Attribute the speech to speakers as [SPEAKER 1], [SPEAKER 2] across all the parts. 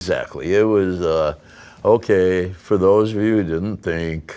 [SPEAKER 1] Exactly. It was, okay, for those of you who didn't think,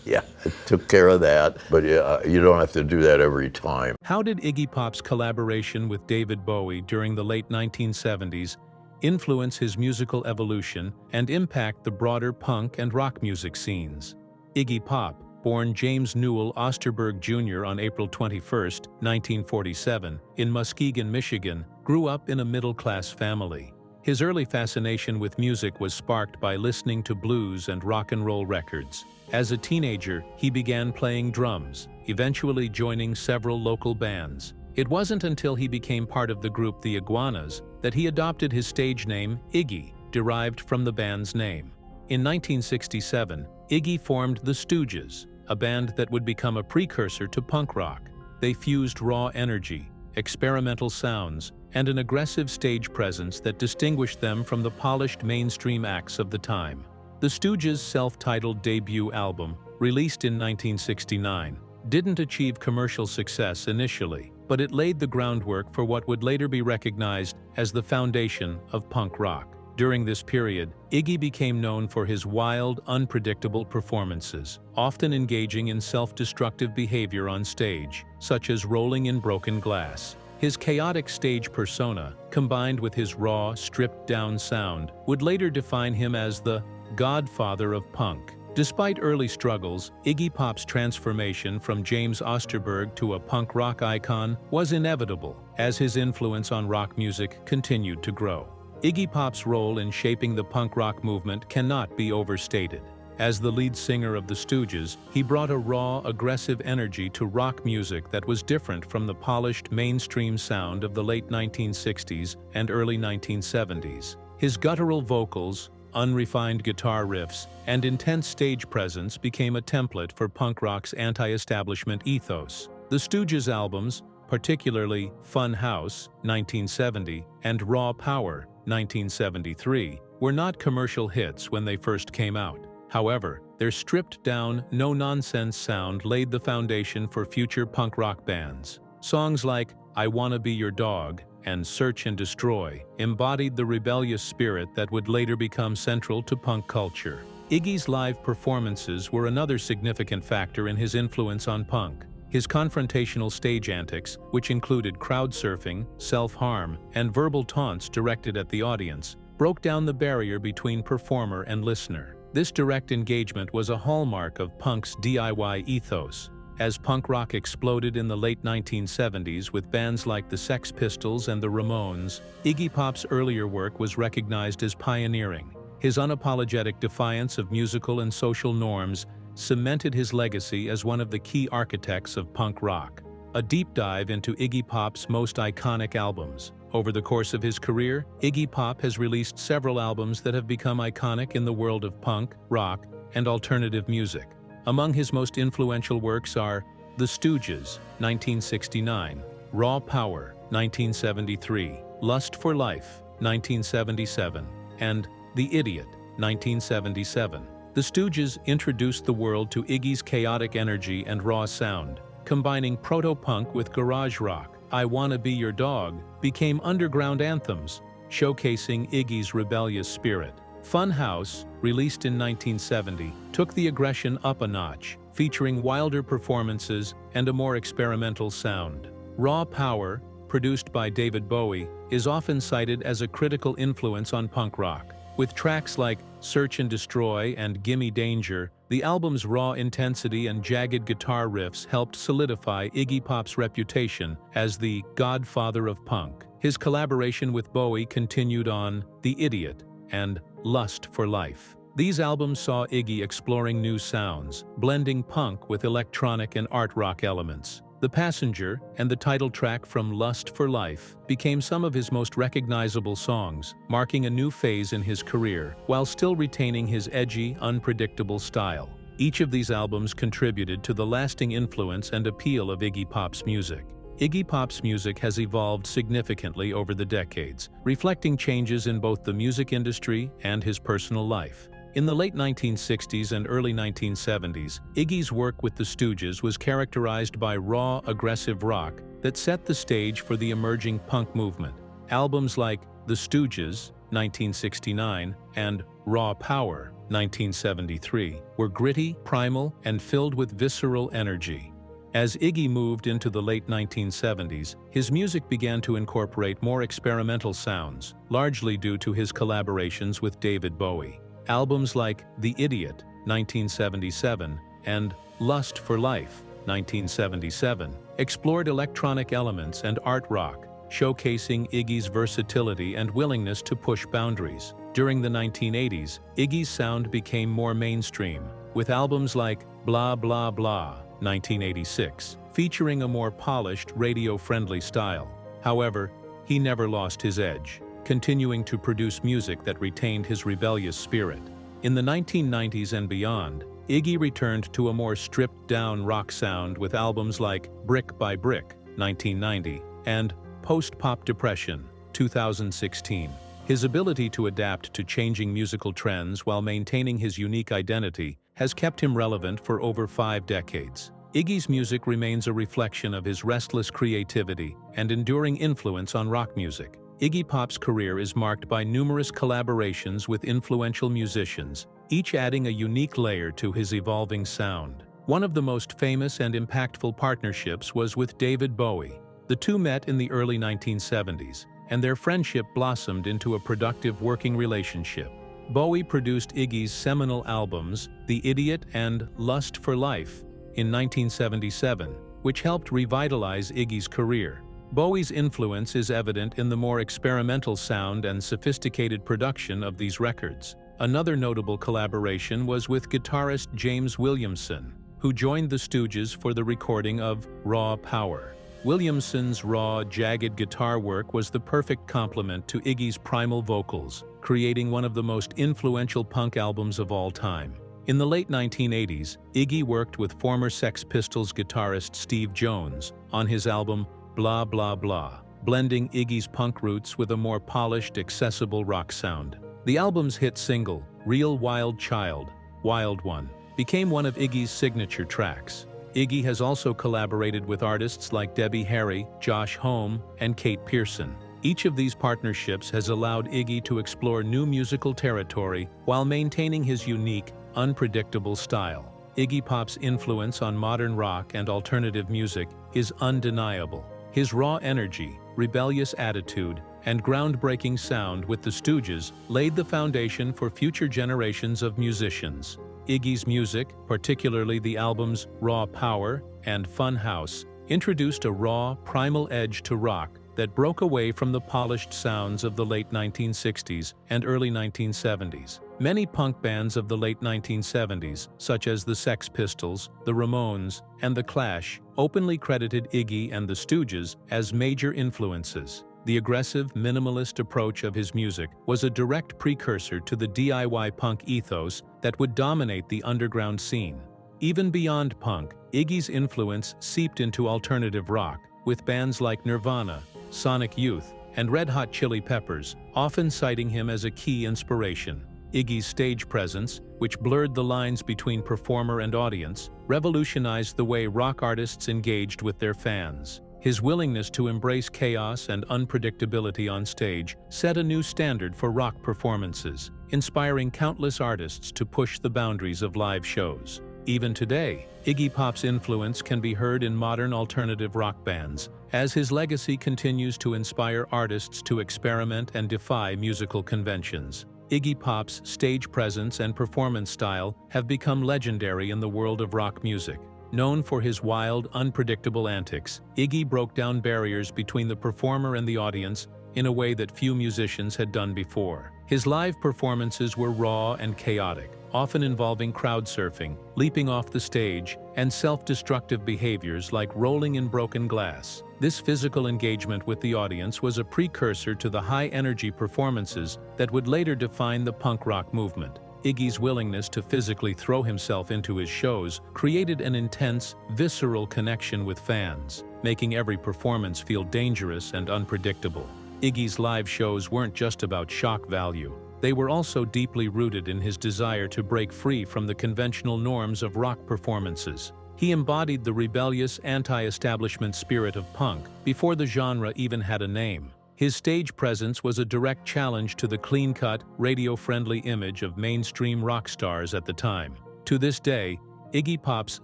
[SPEAKER 1] yeah, it took care of that. But yeah, you don't have to do that every time.
[SPEAKER 2] How did Iggy Pop's collaboration with David Bowie during the late 1970s influence his musical evolution and impact the broader punk and rock music scenes? Iggy Pop, born James Newell Osterberg Jr. on April 21, 1947, in Muskegon, Michigan, grew up in a middle-class family. His early fascination with music was sparked by listening to blues and rock and roll records. As a teenager, he began playing drums, eventually joining several local bands. It wasn't until he became part of the group The Iguanas that he adopted his stage name Iggy, derived from the band's name. In 1967, Iggy formed the Stooges, a band that would become a precursor to punk rock. They fused raw energy, experimental sounds, and an aggressive stage presence that distinguished them from the polished mainstream acts of the time. The Stooges' self-titled debut album, released in 1969, didn't achieve commercial success initially, but it laid the groundwork for what would later be recognized as the foundation of punk rock. During this period, Iggy became known for his wild, unpredictable performances, often engaging in self-destructive behavior on stage, such as rolling in broken glass. His chaotic stage persona, combined with his raw, stripped-down sound, would later define him as the Godfather of Punk. Despite early struggles, Iggy Pop's transformation from James Osterberg to a punk rock icon was inevitable, as his influence on rock music continued to grow. Iggy Pop's role in shaping the punk rock movement cannot be overstated. As the lead singer of the Stooges, he brought a raw, aggressive energy to rock music that was different from the polished, mainstream sound of the late 1960s and early 1970s. His guttural vocals, unrefined guitar riffs, and intense stage presence became a template for punk rock's anti-establishment ethos. The Stooges' albums, particularly Fun House, 1970, and Raw Power, 1973, were not commercial hits when they first came out. However, their stripped-down, no-nonsense sound laid the foundation for future punk rock bands. Songs like I Wanna Be Your Dog and Search and Destroy embodied the rebellious spirit that would later become central to punk culture. Iggy's live performances were another significant factor in his influence on punk. His confrontational stage antics, which included crowd surfing, self-harm, and verbal taunts directed at the audience, broke down the barrier between performer and listener. This direct engagement was a hallmark of punk's DIY ethos. As punk rock exploded in the late 1970s with bands like the Sex Pistols and the Ramones, Iggy Pop's earlier work was recognized as pioneering. His unapologetic defiance of musical and social norms cemented his legacy as one of the key architects of punk rock. A deep dive into Iggy Pop's most iconic albums. Over the course of his career, Iggy Pop has released several albums that have become iconic in the world of punk, rock, and alternative music. Among his most influential works are The Stooges, 1969, Raw Power, 1973, Lust for Life, 1977, and The Idiot, 1977. The Stooges introduced the world to Iggy's chaotic energy and raw sound. Combining proto-punk with garage rock, I Wanna Be Your Dog became underground anthems, showcasing Iggy's rebellious spirit. Fun House, released in 1970, took the aggression up a notch, featuring wilder performances and a more experimental sound. Raw Power, produced by David Bowie, is often cited as a critical influence on punk rock. With tracks like Search and Destroy and Gimme Danger, the album's raw intensity and jagged guitar riffs helped solidify Iggy Pop's reputation as the Godfather of Punk. His collaboration with Bowie continued on The Idiot and Lust for Life. These albums saw Iggy exploring new sounds, blending punk with electronic and art rock elements. The Passenger and the title track from Lust for Life became some of his most recognizable songs, marking a new phase in his career, while still retaining his edgy, unpredictable style. Each of these albums contributed to the lasting influence and appeal of Iggy Pop's music. Iggy Pop's music has evolved significantly over the decades, reflecting changes in both the music industry and his personal life. In the late 1960s and early 1970s, Iggy's work with the Stooges was characterized by raw, aggressive rock that set the stage for the emerging punk movement. Albums like The Stooges, 1969, and Raw Power, 1973, were gritty, primal, and filled with visceral energy. As Iggy moved into the late 1970s, his music began to incorporate more experimental sounds, largely due to his collaborations with David Bowie. Albums like The Idiot, 1977, and Lust for Life, 1977, explored electronic elements and art rock, showcasing Iggy's versatility and willingness to push boundaries. During the 1980s, Iggy's sound became more mainstream, with albums like Blah Blah Blah, 1986, featuring a more polished, radio-friendly style. However, he never lost his edge, continuing to produce music that retained his rebellious spirit. In the 1990s and beyond, Iggy returned to a more stripped-down rock sound with albums like Brick by Brick, 1990, and Post-Pop Depression, 2016. His ability to adapt to changing musical trends while maintaining his unique identity has kept him relevant for over 5 decades. Iggy's music remains a reflection of his restless creativity and enduring influence on rock music. Iggy Pop's career is marked by numerous collaborations with influential musicians, each adding a unique layer to his evolving sound. One of the most famous and impactful partnerships was with David Bowie. The two met in the early 1970s, and their friendship blossomed into a productive working relationship. Bowie produced Iggy's seminal albums, The Idiot and Lust for Life, in 1977, which helped revitalize Iggy's career. Bowie's influence is evident in the more experimental sound and sophisticated production of these records. Another notable collaboration was with guitarist James Williamson, who joined the Stooges for the recording of Raw Power. Williamson's raw, jagged guitar work was the perfect complement to Iggy's primal vocals, creating one of the most influential punk albums of all time. In the late 1980s, Iggy worked with former Sex Pistols guitarist Steve Jones on his album Blah Blah Blah, blending Iggy's punk roots with a more polished, accessible rock sound. The album's hit single, Real Wild Child, Wild One, became one of Iggy's signature tracks. Iggy has also collaborated with artists like Debbie Harry, Josh Homme, and Kate Pearson. Each of these partnerships has allowed Iggy to explore new musical territory while maintaining his unique, unpredictable style. Iggy Pop's influence on modern rock and alternative music is undeniable. His raw energy, rebellious attitude, and groundbreaking sound with the Stooges laid the foundation for future generations of musicians. Iggy's music, particularly the albums Raw Power and Fun House, introduced a raw, primal edge to rock that broke away from the polished sounds of the late 1960s and early 1970s. Many punk bands of the late 1970s, such as the Sex Pistols, the Ramones, and the Clash, openly credited Iggy and the Stooges as major influences. The aggressive, minimalist approach of his music was a direct precursor to the DIY punk ethos that would dominate the underground scene. Even beyond punk, Iggy's influence seeped into alternative rock, with bands like Nirvana, Sonic Youth, and Red Hot Chili Peppers often citing him as a key inspiration. Iggy's stage presence, which blurred the lines between performer and audience, revolutionized the way rock artists engaged with their fans. His willingness to embrace chaos and unpredictability on stage set a new standard for rock performances, inspiring countless artists to push the boundaries of live shows. Even today, Iggy Pop's influence can be heard in modern alternative rock bands, as his legacy continues to inspire artists to experiment and defy musical conventions. Iggy Pop's stage presence and performance style have become legendary in the world of rock music. Known for his wild, unpredictable antics, Iggy broke down barriers between the performer and the audience in a way that few musicians had done before. His live performances were raw and chaotic, often involving crowd surfing, leaping off the stage, and self-destructive behaviors like rolling in broken glass. This physical engagement with the audience was a precursor to the high-energy performances that would later define the punk rock movement. Iggy's willingness to physically throw himself into his shows created an intense, visceral connection with fans, making every performance feel dangerous and unpredictable. Iggy's live shows weren't just about shock value. They were also deeply rooted in his desire to break free from the conventional norms of rock performances. He embodied the rebellious, anti-establishment spirit of punk before the genre even had a name. His stage presence was a direct challenge to the clean-cut, radio-friendly image of mainstream rock stars at the time. To this day, Iggy Pop's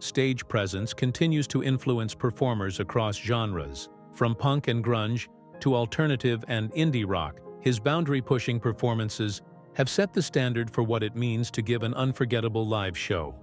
[SPEAKER 2] stage presence continues to influence performers across genres. From punk and grunge to alternative and indie rock, his boundary-pushing performances have set the standard for what it means to give an unforgettable live show.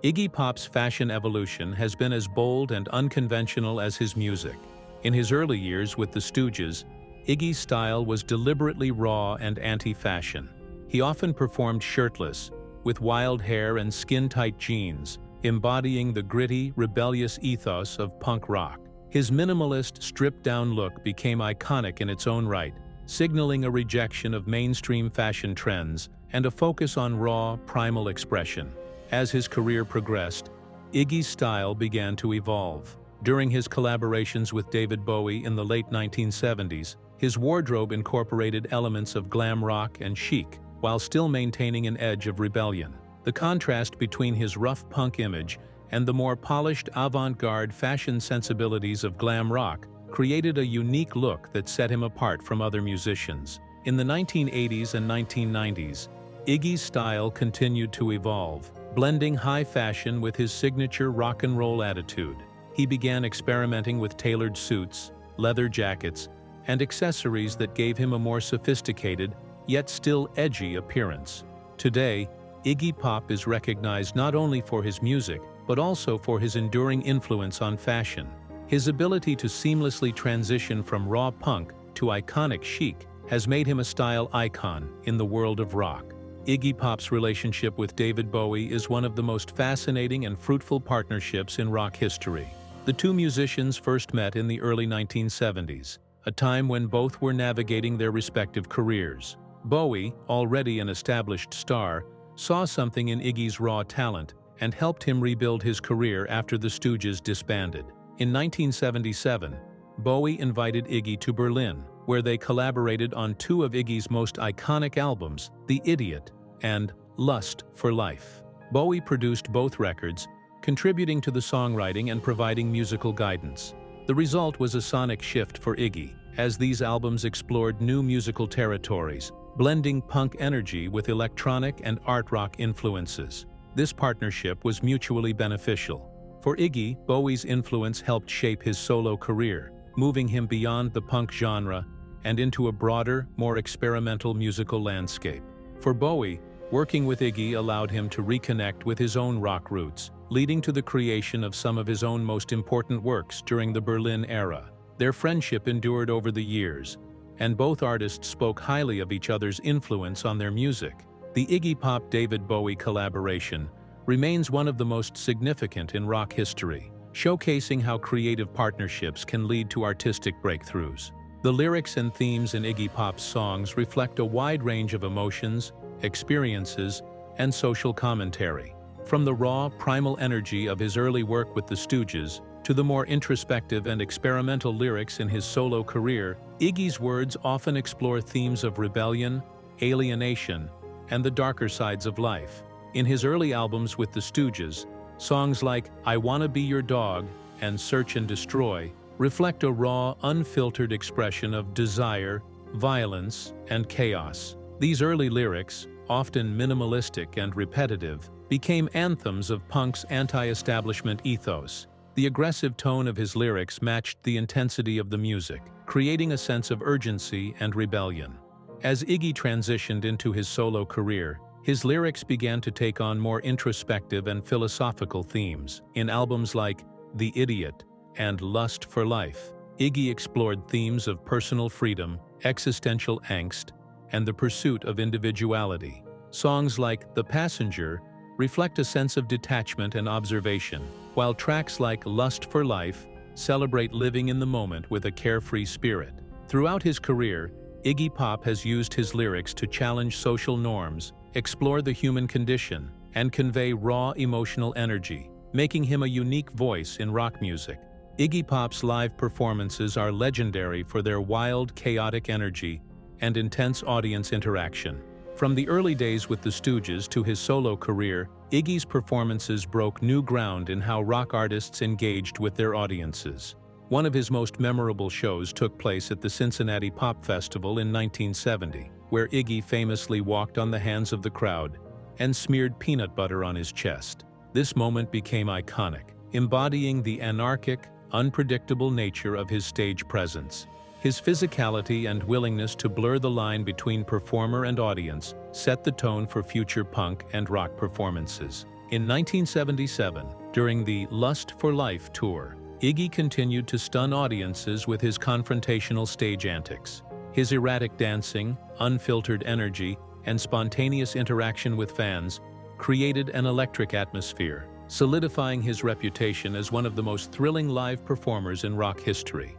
[SPEAKER 2] Iggy Pop's fashion evolution has been as bold and unconventional as his music. In his early years with the Stooges, Iggy's style was deliberately raw and anti-fashion. He often performed shirtless, with wild hair and skin-tight jeans, embodying the gritty, rebellious ethos of punk rock. His minimalist, stripped-down look became iconic in its own right, signaling a rejection of mainstream fashion trends and a focus on raw, primal expression. As his career progressed, Iggy's style began to evolve. During his collaborations with David Bowie in the late 1970s, his wardrobe incorporated elements of glam rock and chic, while still maintaining an edge of rebellion. The contrast between his rough punk image and the more polished avant-garde fashion sensibilities of glam rock created a unique look that set him apart from other musicians. In the 1980s and 1990s, Iggy's style continued to evolve, blending high fashion with his signature rock and roll attitude. He began experimenting with tailored suits, leather jackets, and accessories that gave him a more sophisticated, yet still edgy appearance. Today, Iggy Pop is recognized not only for his music, but also for his enduring influence on fashion. His ability to seamlessly transition from raw punk to iconic chic has made him a style icon in the world of rock. Iggy Pop's relationship with David Bowie is one of the most fascinating and fruitful partnerships in rock history. The two musicians first met in the early 1970s, a time when both were navigating their respective careers. Bowie, already an established star, saw something in Iggy's raw talent and helped him rebuild his career after the Stooges disbanded. In 1977, Bowie invited Iggy to Berlin, where they collaborated on two of Iggy's most iconic albums, The Idiot and Lust for Life. Bowie produced both records, contributing to the songwriting and providing musical guidance. The result was a sonic shift for Iggy, as these albums explored new musical territories, blending punk energy with electronic and art rock influences. This partnership was mutually beneficial. For Iggy, Bowie's influence helped shape his solo career, moving him beyond the punk genre and into a broader, more experimental musical landscape. For Bowie, working with Iggy allowed him to reconnect with his own rock roots, leading to the creation of some of his own most important works during the Berlin era. Their friendship endured over the years, and both artists spoke highly of each other's influence on their music. The Iggy Pop-David Bowie collaboration remains one of the most significant in rock history, showcasing how creative partnerships can lead to artistic breakthroughs. The lyrics and themes in Iggy Pop's songs reflect a wide range of emotions, experiences, and social commentary. From the raw, primal energy of his early work with the Stooges to the more introspective and experimental lyrics in his solo career, Iggy's words often explore themes of rebellion, alienation, and the darker sides of life. In his early albums with the Stooges, songs like I Wanna Be Your Dog and Search and Destroy reflect a raw, unfiltered expression of desire, violence, and chaos. These early lyrics, often minimalistic and repetitive, became anthems of punk's anti-establishment ethos. The aggressive tone of his lyrics matched the intensity of the music, creating a sense of urgency and rebellion. As Iggy transitioned into his solo career, his lyrics began to take on more introspective and philosophical themes. In albums like The Idiot and Lust for Life, Iggy explored themes of personal freedom, existential angst, and the pursuit of individuality. Songs like The Passenger reflect a sense of detachment and observation, while tracks like Lust for Life celebrate living in the moment with a carefree spirit. Throughout his career, Iggy Pop has used his lyrics to challenge social norms, explore the human condition, and convey raw emotional energy, making him a unique voice in rock music. Iggy Pop's live performances are legendary for their wild, chaotic energy and intense audience interaction. From the early days with the Stooges to his solo career, Iggy's performances broke new ground in how rock artists engaged with their audiences. One of his most memorable shows took place at the Cincinnati Pop Festival in 1970, where Iggy famously walked on the hands of the crowd and smeared peanut butter on his chest. This moment became iconic, embodying the anarchic, unpredictable nature of his stage presence. His physicality and willingness to blur the line between performer and audience set the tone for future punk and rock performances. In 1977, during the Lust for Life tour, Iggy continued to stun audiences with his confrontational stage antics. His erratic dancing, unfiltered energy, and spontaneous interaction with fans created an electric atmosphere, solidifying his reputation as one of the most thrilling live performers in rock history.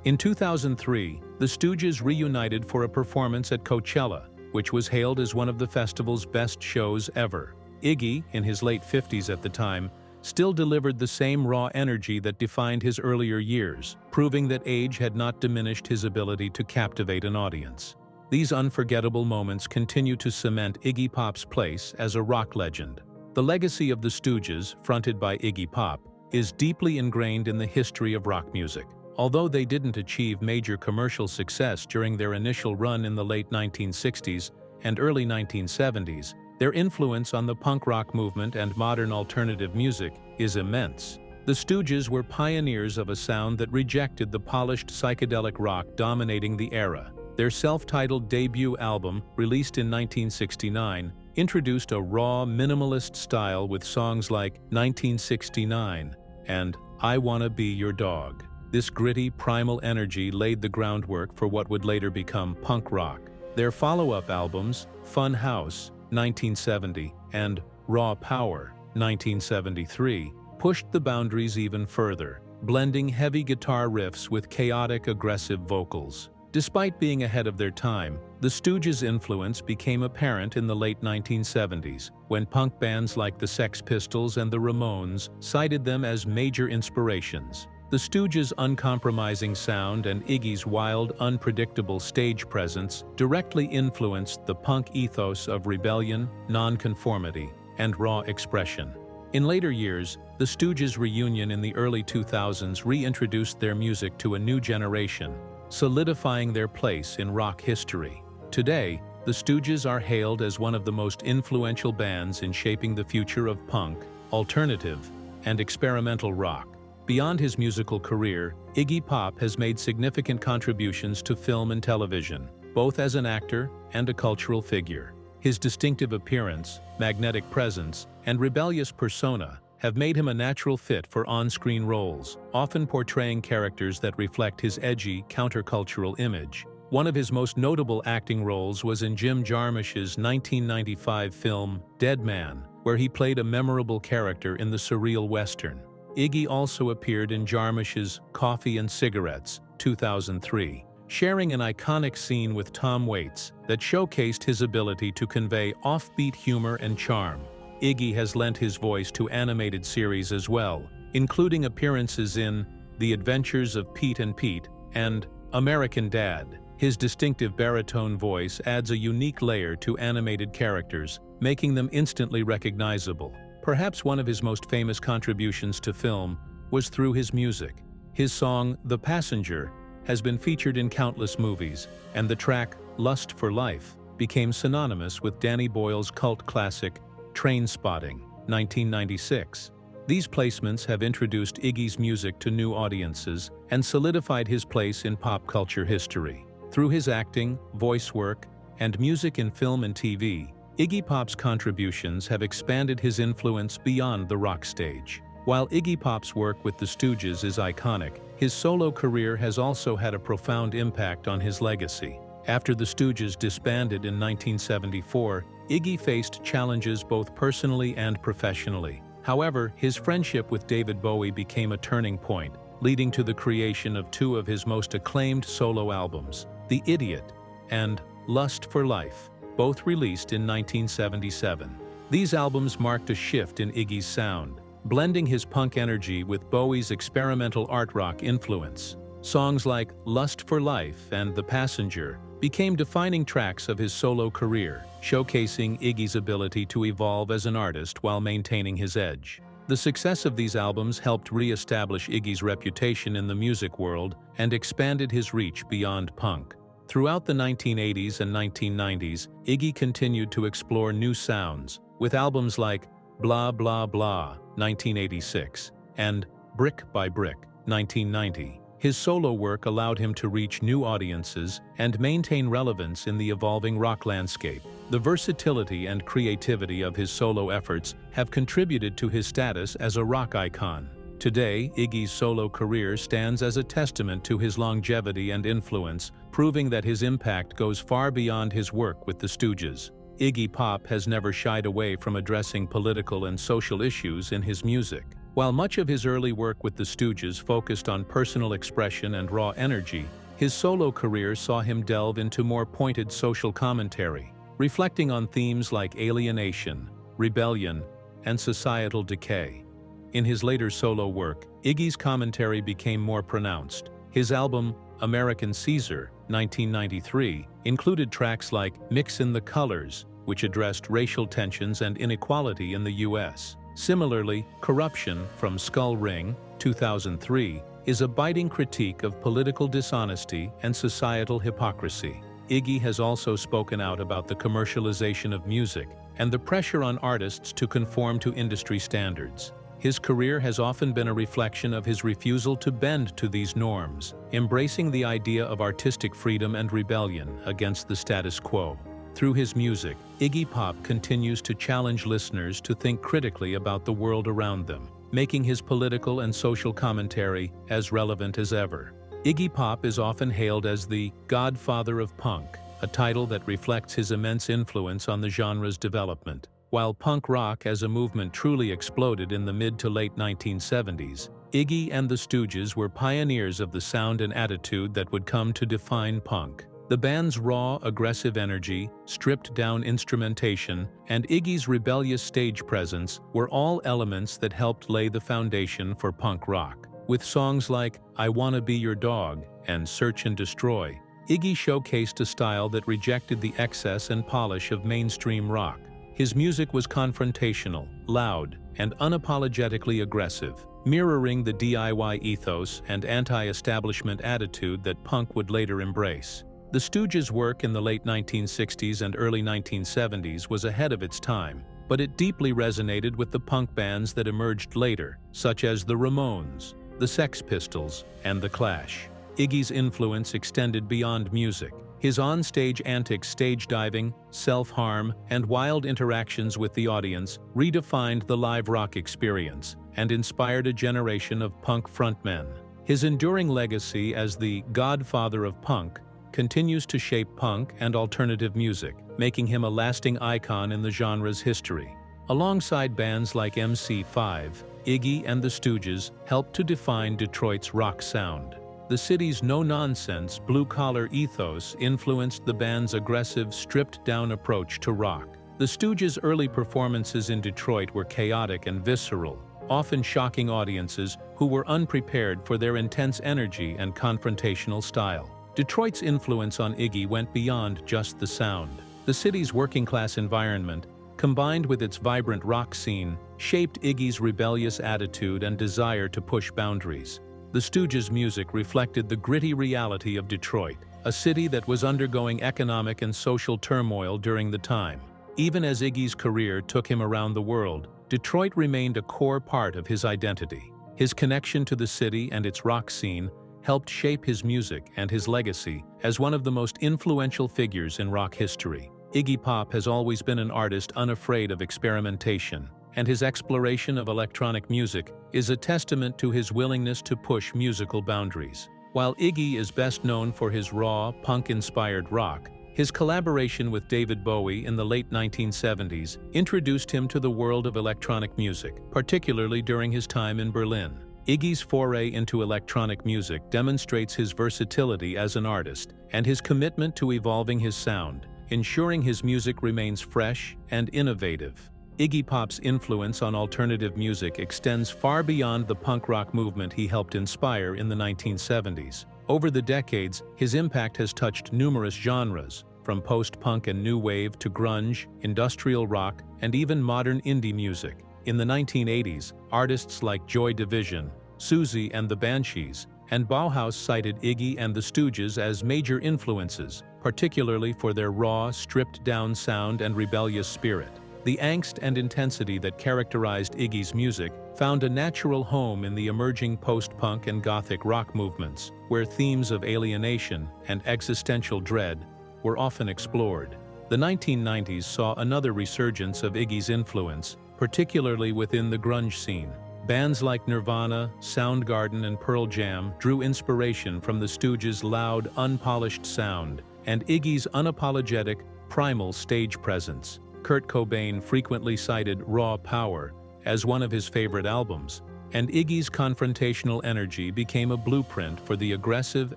[SPEAKER 2] In 2003, the Stooges reunited for a performance at Coachella, which was hailed as one of the festival's best shows ever. Iggy, in his late 50s at the time, still delivered the same raw energy that defined his earlier years, proving that age had not diminished his ability to captivate an audience. These unforgettable moments continue to cement Iggy Pop's place as a rock legend. The legacy of the Stooges, fronted by Iggy Pop, is deeply ingrained in the history of rock music. Although they didn't achieve major commercial success during their initial run in the late 1960s and early 1970s, their influence on the punk rock movement and modern alternative music is immense. The Stooges were pioneers of a sound that rejected the polished psychedelic rock dominating the era. Their self-titled debut album, released in 1969, introduced a raw, minimalist style with songs like 1969 and I Wanna Be Your Dog. This gritty, primal energy laid the groundwork for what would later become punk rock. Their follow-up albums, Fun House, 1970, and Raw Power, 1973, pushed the boundaries even further, blending heavy guitar riffs with chaotic, aggressive vocals. Despite being ahead of their time, the Stooges' influence became apparent in the late 1970s, when punk bands like the Sex Pistols and the Ramones cited them as major inspirations. The Stooges' uncompromising sound and Iggy's wild, unpredictable stage presence directly influenced the punk ethos of rebellion, nonconformity, and raw expression. In later years, the Stooges' reunion in the early 2000s reintroduced their music to a new generation, solidifying their place in rock history. Today, the Stooges are hailed as one of the most influential bands in shaping the future of punk, alternative, and experimental rock. Beyond his musical career, Iggy Pop has made significant contributions to film and television, both as an actor and a cultural figure. His distinctive appearance, magnetic presence, and rebellious persona have made him a natural fit for on-screen roles, often portraying characters that reflect his edgy, countercultural image. One of his most notable acting roles was in Jim Jarmusch's 1995 film Dead Man, where he played a memorable character in the surreal Western. Iggy also appeared in Jarmusch's Coffee and Cigarettes, 2003, sharing an iconic scene with Tom Waits that showcased his ability to convey offbeat humor and charm. Iggy has lent his voice to animated series as well, including appearances in The Adventures of Pete and Pete and American Dad. His distinctive baritone voice adds a unique layer to animated characters, making them instantly recognizable. Perhaps one of his most famous contributions to film was through his music. His song, The Passenger, has been featured in countless movies, and the track, Lust for Life, became synonymous with Danny Boyle's cult classic, Trainspotting, 1996. These placements have introduced Iggy's music to new audiences and solidified his place in pop culture history. Through his acting, voice work, and music in film and TV, Iggy Pop's contributions have expanded his influence beyond the rock stage. While Iggy Pop's work with the Stooges is iconic, his solo career has also had a profound impact on his legacy. After the Stooges disbanded in 1974, Iggy faced challenges both personally and professionally. However, his friendship with David Bowie became a turning point, leading to the creation of two of his most acclaimed solo albums, The Idiot and Lust for Life, both released in 1977. These albums marked a shift in Iggy's sound, blending his punk energy with Bowie's experimental art rock influence. Songs like Lust for Life and The Passenger became defining tracks of his solo career, showcasing Iggy's ability to evolve as an artist while maintaining his edge. The success of these albums helped re-establish Iggy's reputation in the music world and expanded his reach beyond punk. Throughout the 1980s and 1990s, Iggy continued to explore new sounds, with albums like Blah Blah Blah, 1986, and Brick by Brick, 1990. His solo work allowed him to reach new audiences and maintain relevance in the evolving rock landscape. The versatility and creativity of his solo efforts have contributed to his status as a rock icon. Today, Iggy's solo career stands as a testament to his longevity and influence, proving that his impact goes far beyond his work with the Stooges. Iggy Pop has never shied away from addressing political and social issues in his music. While much of his early work with the Stooges focused on personal expression and raw energy, his solo career saw him delve into more pointed social commentary, reflecting on themes like alienation, rebellion, and societal decay. In his later solo work, Iggy's commentary became more pronounced. His album, American Caesar, 1993, included tracks like Mixin' the Colors, which addressed racial tensions and inequality in the U.S. Similarly, Corruption from Skull Ring, 2003, is a biting critique of political dishonesty and societal hypocrisy. Iggy has also spoken out about the commercialization of music and the pressure on artists to conform to industry standards. His career has often been a reflection of his refusal to bend to these norms, embracing the idea of artistic freedom and rebellion against the status quo. Through his music, Iggy Pop continues to challenge listeners to think critically about the world around them, making his political and social commentary as relevant as ever. Iggy Pop is often hailed as the Godfather of Punk, a title that reflects his immense influence on the genre's development. While punk rock as a movement truly exploded in the mid to late 1970s, Iggy and the Stooges were pioneers of the sound and attitude that would come to define punk. The band's raw, aggressive energy, stripped-down instrumentation, and Iggy's rebellious stage presence were all elements that helped lay the foundation for punk rock. With songs like I Wanna Be Your Dog and Search and Destroy, Iggy showcased a style that rejected the excess and polish of mainstream rock. His music was confrontational, loud, and unapologetically aggressive, mirroring the DIY ethos and anti-establishment attitude that punk would later embrace. The Stooges' work in the late 1960s and early 1970s was ahead of its time, but it deeply resonated with the punk bands that emerged later, such as the Ramones, the Sex Pistols, and the Clash. Iggy's influence extended beyond music. His on-stage antics, stage diving, self-harm, and wild interactions with the audience redefined the live rock experience and inspired a generation of punk frontmen. His enduring legacy as the Godfather of Punk continues to shape punk and alternative music, making him a lasting icon in the genre's history. Alongside bands like MC5, Iggy and the Stooges helped to define Detroit's rock sound. The city's no-nonsense, blue-collar ethos influenced the band's aggressive, stripped-down approach to rock. The Stooges' early performances in Detroit were chaotic and visceral, often shocking audiences who were unprepared for their intense energy and confrontational style. Detroit's influence on Iggy went beyond just the sound. The city's working-class environment, combined with its vibrant rock scene, shaped Iggy's rebellious attitude and desire to push boundaries. The Stooges' music reflected the gritty reality of Detroit, a city that was undergoing economic and social turmoil during the time. Even as Iggy's career took him around the world, Detroit remained a core part of his identity. His connection to the city and its rock scene helped shape his music and his legacy as one of the most influential figures in rock history. Iggy Pop has always been an artist unafraid of experimentation, and his exploration of electronic music is a testament to his willingness to push musical boundaries. While Iggy is best known for his raw, punk-inspired rock, his collaboration with David Bowie in the late 1970s introduced him to the world of electronic music, particularly during his time in Berlin. Iggy's foray into electronic music demonstrates his versatility as an artist and his commitment to evolving his sound, ensuring his music remains fresh and innovative. Iggy Pop's influence on alternative music extends far beyond the punk rock movement he helped inspire in the 1970s. Over the decades, his impact has touched numerous genres, from post-punk and new wave to grunge, industrial rock, and even modern indie music. In the 1980s, artists like Joy Division, Susie and the Banshees, and Bauhaus cited Iggy and the Stooges as major influences, particularly for their raw, stripped-down sound and rebellious spirit. The angst and intensity that characterized Iggy's music found a natural home in the emerging post-punk and gothic rock movements, where themes of alienation and existential dread were often explored. The 1990s saw another resurgence of Iggy's influence, particularly within the grunge scene. Bands like Nirvana, Soundgarden, and Pearl Jam drew inspiration from the Stooges' loud, unpolished sound and Iggy's unapologetic, primal stage presence. Kurt Cobain frequently cited Raw Power as one of his favorite albums, and Iggy's confrontational energy became a blueprint for the aggressive,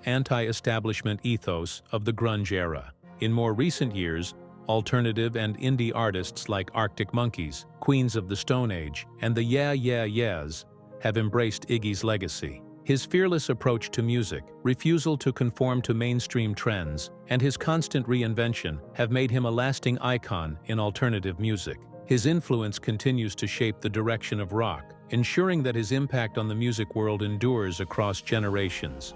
[SPEAKER 2] anti-establishment ethos of the grunge era. In more recent years, alternative and indie artists like Arctic Monkeys, Queens of the Stone Age, and the Yeah Yeah Yeahs have embraced Iggy's legacy. His fearless approach to music, refusal to conform to mainstream trends, and his constant reinvention have made him a lasting icon in alternative music. His influence continues to shape the direction of rock, ensuring that his impact on the music world endures across generations.